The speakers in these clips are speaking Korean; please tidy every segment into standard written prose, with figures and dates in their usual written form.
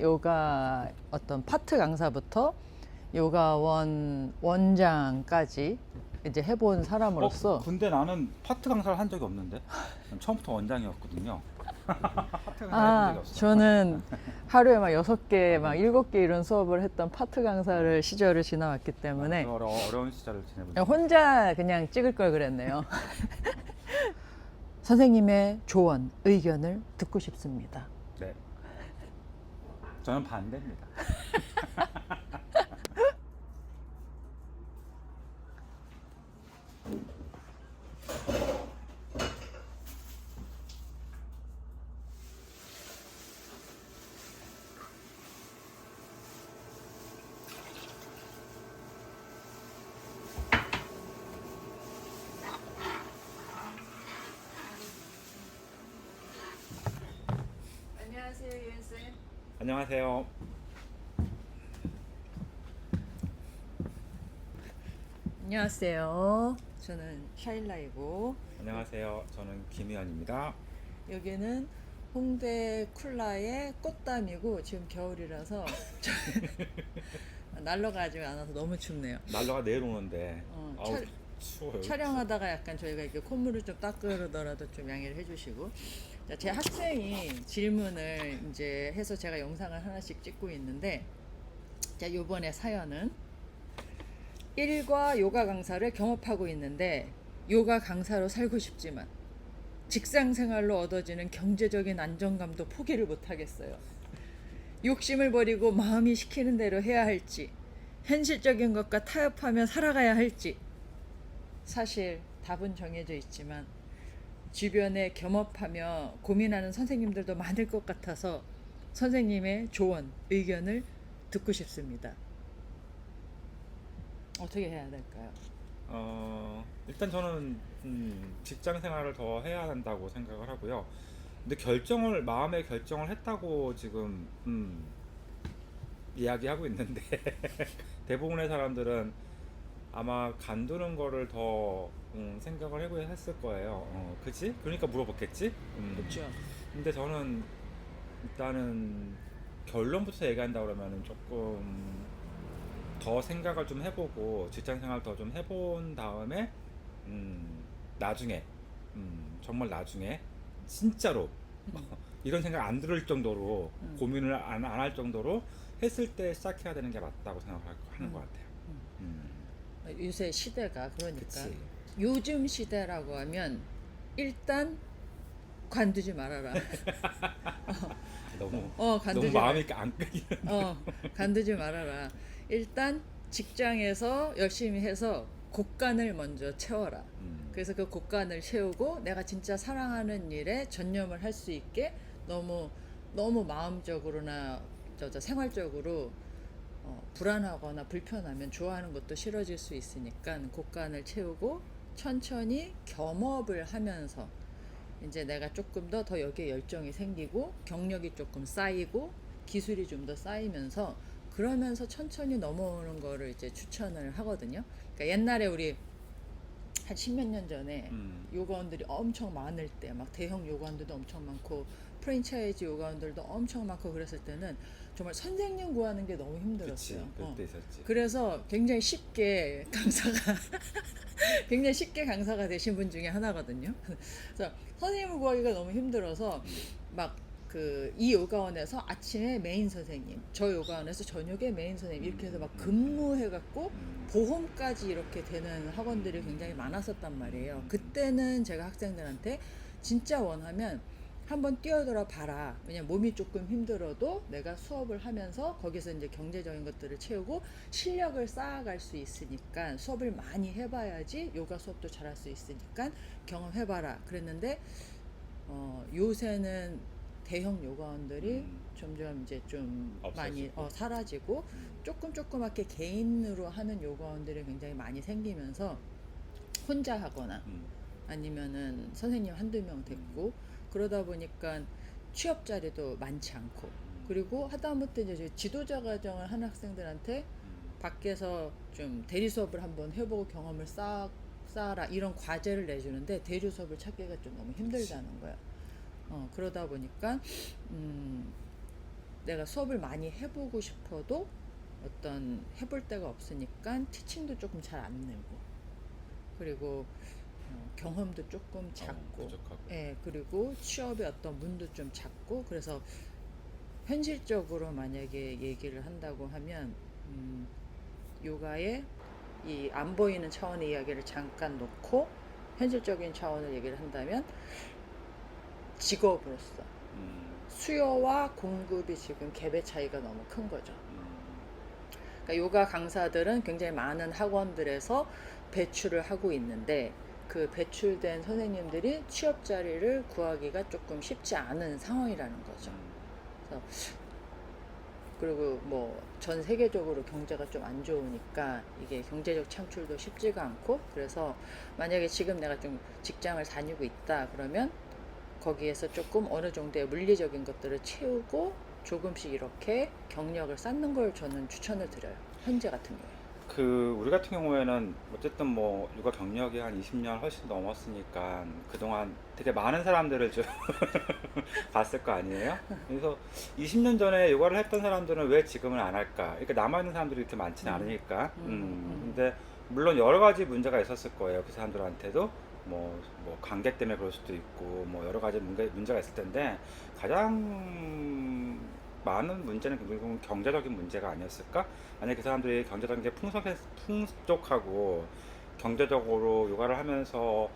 요가 어떤 파트 강사부터 요가원 원장까지 이제 해본 사람으로서 근데 나는 파트 강사를 한 적이 없는데 난 처음부터 원장이었거든요. 파트 강사 해본 적이 아, 없어. 저는 하루에 막 6개, 막 7개 이런 수업을 했던 파트 강사를 시절을 지나왔기 때문에 어려운 시절을 지내보죠. 혼자 그냥 찍을 걸 그랬네요. 선생님의 조언, 의견을 듣고 싶습니다. 네. 저는 반대입니다. 안녕하세요, 유엔쌤. 안녕하세요. 안녕하세요. 저는 샤일라이고 안녕하세요. 저는 김희연입니다. 여기는 홍대 쿨라의 꽃담이고 지금 겨울이라서 난로가 아직 안 와서 너무 춥네요. 난로가 내일 오는데 아우 촬- 추워요. 촬영하다가 약간 저희가 이렇게 콧물을 좀 닦으더라도 좀 양해를 해주시고, 자, 제 학생이 질문을 이제 해서 제가 영상을 하나씩 찍고 있는데, 자, 요번에 사연은 일과 요가 강사를 겸업하고 있는데 요가 강사로 살고 싶지만 직장 생활로 얻어지는 경제적인 안정감도 포기를 못하겠어요. 욕심을 버리고 마음이 시키는 대로 해야 할지, 현실적인 것과 타협하며 살아가야 할지, 사실 답은 정해져 있지만 주변에 겸업하며 고민하는 선생님들도 많을 것 같아서 선생님의 조언, 의견을 듣고 싶습니다. 어떻게 해야 될까요? 일단 저는 직장 생활을 더 해야 한다고 생각을 하고요. 근데 마음의 결정을 했다고 지금 이야기하고 있는데 대부분의 사람들은 아마 간두는 거를 더 생각을 해고 했을 거예요. 그치? 그러니까 물어봤겠지? 그렇죠. 근데 저는 일단은 결론부터 얘기한다 그러면은 조금 더 생각을 좀 해보고 직장 생활 더 좀 해본 다음에 나중에 정말 나중에 진짜로 이런 생각 안 들을 정도로 고민을 안 할 정도로 했을 때 시작해야 되는 게 맞다고 하는 것 같아요. 요새 시대가 그러니까 그치. 요즘 시대라고 하면 일단 관두지 말아라. 너무 관두지 마음이 안 끌리는. 관두지 말아라. 일단 직장에서 열심히 해서 곳간을 먼저 채워라. 그래서 그 곳간을 채우고 내가 진짜 사랑하는 일에 전념을 할 수 있게 너무 마음적으로나 생활적으로 불안하거나 불편하면 좋아하는 것도 싫어질 수 있으니까 곳간을 채우고 천천히 겸업을 하면서 이제 내가 조금 더 여기에 열정이 생기고 경력이 조금 쌓이고 기술이 좀 더 쌓이면서 그러면서 천천히 넘어오는 거를 이제 추천을 하거든요. 그러니까 옛날에 우리 한 십몇 년 전에 요가원들이 엄청 많을 때 막 대형 요가원들도 엄청 많고 프랜차이즈 요가원들도 엄청 많고 그랬을 때는 정말 선생님 구하는 게 너무 힘들었어요. 그치, 그때 있었지. 그래서 굉장히 쉽게 강사가 굉장히 쉽게 강사가 되신 분 중에 하나거든요. 그래서 선생님을 구하기가 너무 힘들어서 막 이 요가원에서 아침에 메인 선생님, 저 요가원에서 저녁에 메인 선생님 이렇게 해서 막 근무해갖고 보험까지 이렇게 되는 학원들이 굉장히 많았었단 말이에요. 그때는 제가 학생들한테 진짜 원하면 한번 뛰어들어 봐라. 왜냐면 몸이 조금 힘들어도 내가 수업을 하면서 거기서 이제 경제적인 것들을 채우고 실력을 쌓아갈 수 있으니까 수업을 많이 해봐야지 요가 수업도 잘할 수 있으니까 경험해봐라. 그랬는데 요새는 대형 요가원들이 점점 이제 좀 많이 사라지고 조그맣게 개인으로 하는 요가원들이 굉장히 많이 생기면서 혼자 하거나 아니면은 선생님 한두 명 됐고 그러다 보니까 취업 자리도 많지 않고 그리고 하다못해 이제 지도자 과정을 하는 학생들한테 밖에서 좀 대리 수업을 한번 해보고 경험을 쌓아라 이런 과제를 내주는데 대리 수업을 찾기가 좀 너무 힘들다는 거예요. 그러다 보니까 내가 수업을 많이 해보고 싶어도 어떤 해볼 데가 없으니까 티칭도 조금 잘 안 내고, 그리고 경험도 조금 작고, 부족하고. 예, 그리고 취업의 어떤 문도 좀 작고, 그래서 현실적으로 만약에 얘기를 한다고 하면 요가의 이 안 보이는 차원의 이야기를 잠깐 놓고 현실적인 차원을 얘기를 한다면 직업으로서 수요와 공급이 지금 갭의 차이가 너무 큰 거죠. 그러니까 요가 강사들은 굉장히 많은 학원들에서 배출을 하고 있는데 그 배출된 선생님들이 취업 자리를 구하기가 조금 쉽지 않은 상황이라는 거죠. 그래서 그리고 뭐 전 세계적으로 경제가 좀 안 좋으니까 이게 경제적 창출도 쉽지가 않고, 그래서 만약에 지금 내가 좀 직장을 다니고 있다 그러면 거기에서 조금 어느 정도의 물리적인 것들을 채우고 조금씩 이렇게 경력을 쌓는 걸 저는 추천을 드려요. 현재 같은 경우에. 우리 같은 경우에는 어쨌든 뭐 육아 경력이 한 20년 훨씬 넘었으니까 그동안 되게 많은 사람들을 좀 봤을 거 아니에요? 그래서 20년 전에 요가를 했던 사람들은 왜 지금은 안 할까? 그러니까 남아있는 사람들이 이렇게 많지는 않으니까. 근데 물론 여러 가지 문제가 있었을 거예요. 그 사람들한테도 뭐 관계 때문에 그럴 수도 있고 뭐 여러 가지 문제가 있을 텐데 가장 많은 문제는 결국은 경제적인 문제가 아니었을까? 만약에 그 사람들이 경제적인 게 풍족하고 경제적으로 요가를 하면서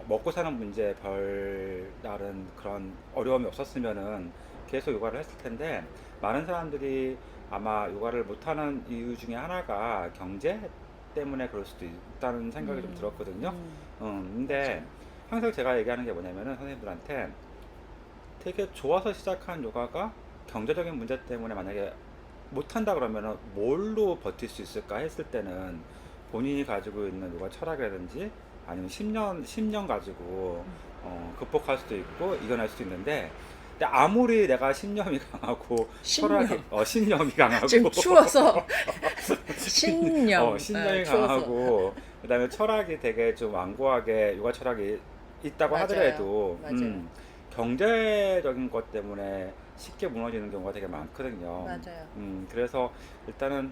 먹고 사는 문제에 별다른 그런 어려움이 없었으면은 계속 요가를 했을 텐데 많은 사람들이 아마 요가를 못하는 이유 중에 하나가 경제 때문에 그럴 수도 있다는 생각이 좀 들었거든요. 근데 맞아요. 항상 제가 얘기하는 게 뭐냐면은 선생님들한테 되게 좋아서 시작한 요가가 경제적인 문제 때문에 만약에 못한다 그러면은 뭘로 버틸 수 있을까 했을 때는 본인이 가지고 있는 요가 철학이라든지 아니면 10년 가지고 극복할 수도 있고 이겨낼 수도 있는데 근데 아무리 내가 신념이 강하고 철학이 신념. 신념이 강하고 지금 추워서 신념. 신념이 추워서. 강하고 그다음에 철학이 되게 좀 완고하게 요가 철학이 있다고 맞아요. 하더라도 맞아요. 경제적인 것 때문에 쉽게 무너지는 경우가 되게 많거든요. 맞아요. 그래서 일단은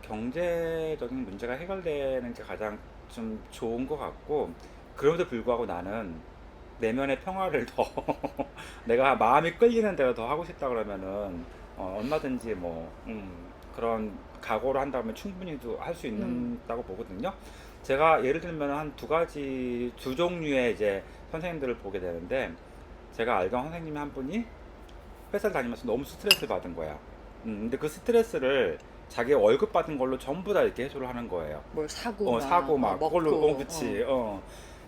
경제적인 문제가 해결되는 게 가장 좀 좋은 것 같고 그럼에도 불구하고 나는 내면의 평화를 더 내가 마음이 끌리는 대로 더 하고 싶다 그러면은 얼마든지 그런 각오를 한다면 충분히 할 수 있다고 보거든요. 제가 예를 들면 한 두 종류의 이제 선생님들을 보게 되는데 제가 알던 선생님이 한 분이 회사를 다니면서 너무 스트레스를 받은 거야. 근데 그 스트레스를 자기 월급 받은 걸로 전부 다 이렇게 해소를 하는 거예요. 뭘 사고 사고 막 먹고. 그걸로 그치.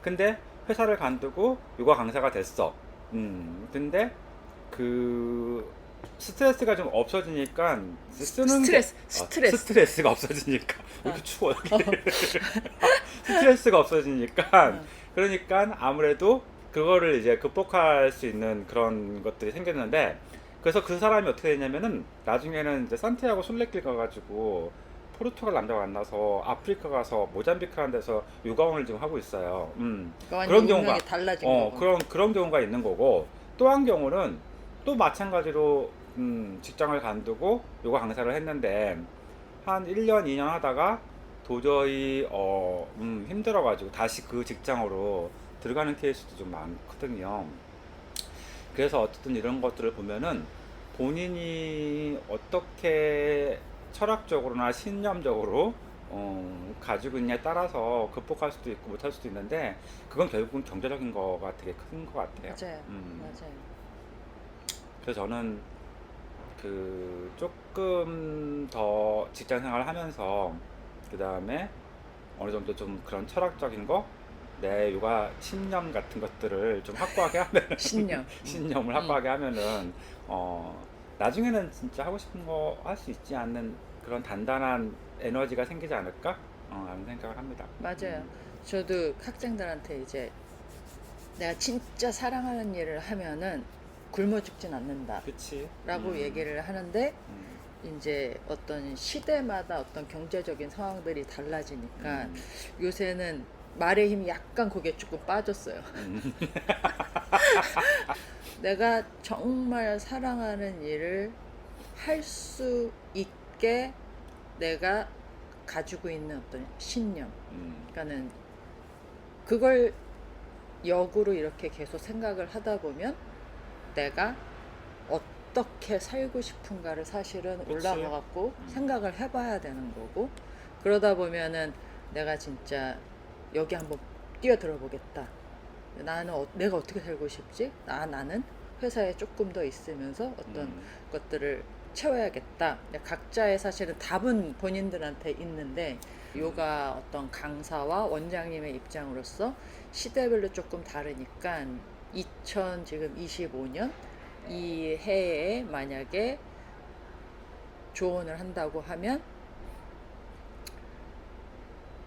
근데 회사를 관두고 요가 강사가 됐어. 근데 그 스트레스가 좀 없어지니까 쓰는 스트레스가 없어지니까 왜 이렇게 추워 여기. 스트레스가 없어지니까 그러니까 아무래도 그거를 이제 극복할 수 있는 그런 것들이 생겼는데 그래서 그 사람이 어떻게 됐냐면은 나중에는 이제 산티아고 순례길 가가지고 포르투갈 남자가 만나서 아프리카 가서 모잠비크 하는 데서 요가원을 지금 하고 있어요. 그런 경우가 달라진 거고. 그런 경우가 있는 거고 또 한 경우는 또 마찬가지로 직장을 관두고 요가 강사를 했는데 한 1년 2년 하다가 도저히 힘들어가지고 다시 그 직장으로 들어가는 케이스도 좀 많거든요. 그래서 어쨌든 이런 것들을 보면은 본인이 어떻게 철학적으로나 신념적으로 가지고 있냐에 따라서 극복할 수도 있고 못할 수도 있는데 그건 결국은 경제적인 거가 되게 큰 것 같아요. 맞아요. 맞아요. 그래서 저는 조금 더 직장 생활을 하면서 그 다음에 어느 정도 좀 그런 철학적인 거 내 요가 신념 같은 것들을 좀 확고하게 하면 신념을 확고하게 하면은 나중에는 진짜 하고 싶은 거 할 수 있지 않는 그런 단단한 에너지가 생기지 않을까 라는 생각을 합니다. 맞아요. 저도 학생들한테 이제 내가 진짜 사랑하는 일을 하면은 굶어 죽진 않는다 그치. 라고 얘기를 하는데 이제 어떤 시대마다 어떤 경제적인 상황들이 달라지니까 요새는 말의 힘이 약간 거기에 조금 빠졌어요. 내가 정말 사랑하는 일을 할 수 있게 내가 가지고 있는 어떤 신념, 그러니까는 그걸 역으로 이렇게 계속 생각을 하다 보면 내가 어떻게 살고 싶은가를 사실은 그치. 올라가 갖고 생각을 해봐야 되는 거고, 그러다 보면은 내가 진짜 여기 한번 뛰어들어 보겠다. 나는 내가 어떻게 살고 싶지? 나는 회사에 조금 더 있으면서 어떤 것들을 채워야겠다. 각자의 사실은 답은 본인들한테 있는데, 요가 어떤 강사와 원장님의 입장으로서 시대별로 조금 다르니까 2025년 이 해에 만약에 조언을 한다고 하면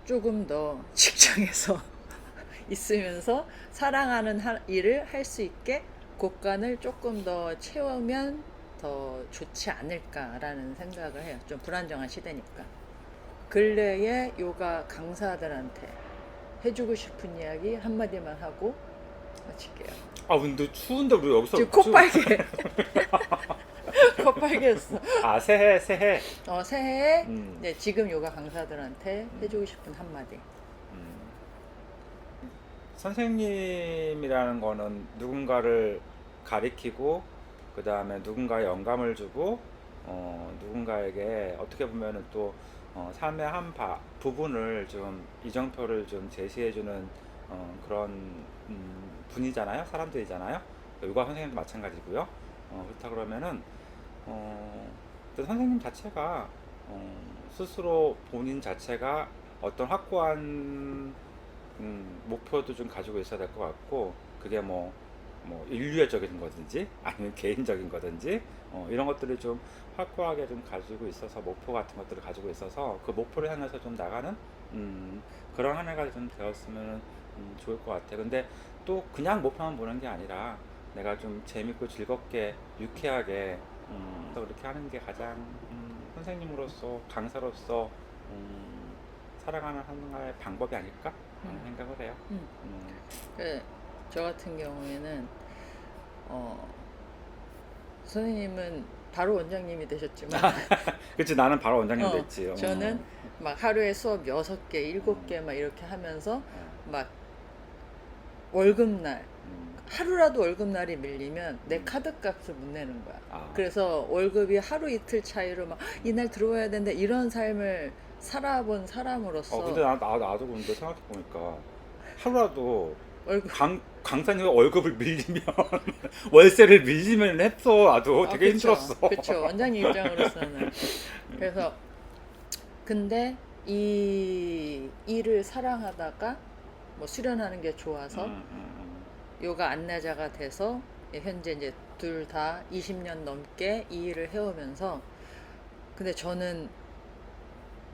조금 더 직장에서 있으면서 사랑하는 일을 할 수 있게 곳간을 조금 더 채우면 더 좋지 않을까라는 생각을 해요. 좀 불안정한 시대니까. 근래에 요가 강사들한테 해주고 싶은 이야기 한마디만 하고 마칠게요. 아 근데 추운데 우리 여기서 지금 코 빨개. 코 빨개졌어. 아 새해 새해에 음. 네, 지금 요가 강사들한테 해주고 싶은 한마디. 선생님이라는 거는 누군가를 가리키고 그 다음에 누군가에 영감을 주고 누군가에게 어떻게 보면은 또 삶의 한 부분을 좀 이정표를 좀 제시해주는 그런 분이잖아요. 사람들이잖아요. 요가 선생님도 마찬가지고요. 그렇다 그러면은 또 선생님 자체가 스스로 본인 자체가 어떤 확고한 목표도 좀 가지고 있어야 될 것 같고, 그게 뭐 인류애적인 거든지 아니면 개인적인 거든지 이런 것들을 좀 확고하게 좀 가지고 있어서, 목표 같은 것들을 가지고 있어서 그 목표를 향해서 좀 나가는 그런 한 해가 좀 되었으면 좋을 것 같아. 근데 또 그냥 목표만 보는 게 아니라 내가 좀 재밌고 즐겁게 유쾌하게 또 그렇게 하는 게 가장 선생님으로서 강사로서 살아가는 하나의 방법이 아닐까 하는 생각을 해요. 저 같은 경우에는 선생님은 바로 원장님이 되셨지만 그치, 나는 바로 원장님 됐지. 저는 막 하루에 수업 6개, 7개 막 이렇게 하면서 막 월급날 하루라도 월급날이 밀리면 내 카드값을 못 내는 거야. 그래서 월급이 하루 이틀 차이로 막 이날 들어와야 되는데 이런 삶을 살아본 사람으로서 근데 나도 근데 생각해보니까 하루라도 월급 강사님의 월급을 밀리면 월세를 밀리면 했어. 나도 되게 그쵸, 힘들었어. 그렇죠. 원장님 입장으로서는. 그래서 근데 이 일을 사랑하다가 뭐 수련하는 게 좋아서 요가 안내자가 돼서 현재 이제 둘 다 20년 넘게 이 일을 해오면서, 근데 저는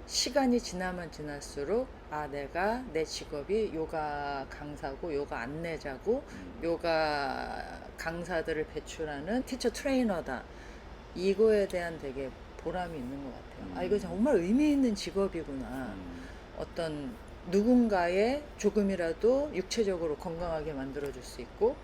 시간이 지나면 지날수록 내가 내 직업이 요가 강사고 요가 안내자고 요가 강사들을 배출하는 티처 트레이너다, 이거에 대한 되게 보람이 있는 것 같아요. 이거 정말 의미 있는 직업이구나. 어떤 누군가의 조금이라도 육체적으로 건강하게 만들어줄 수 있고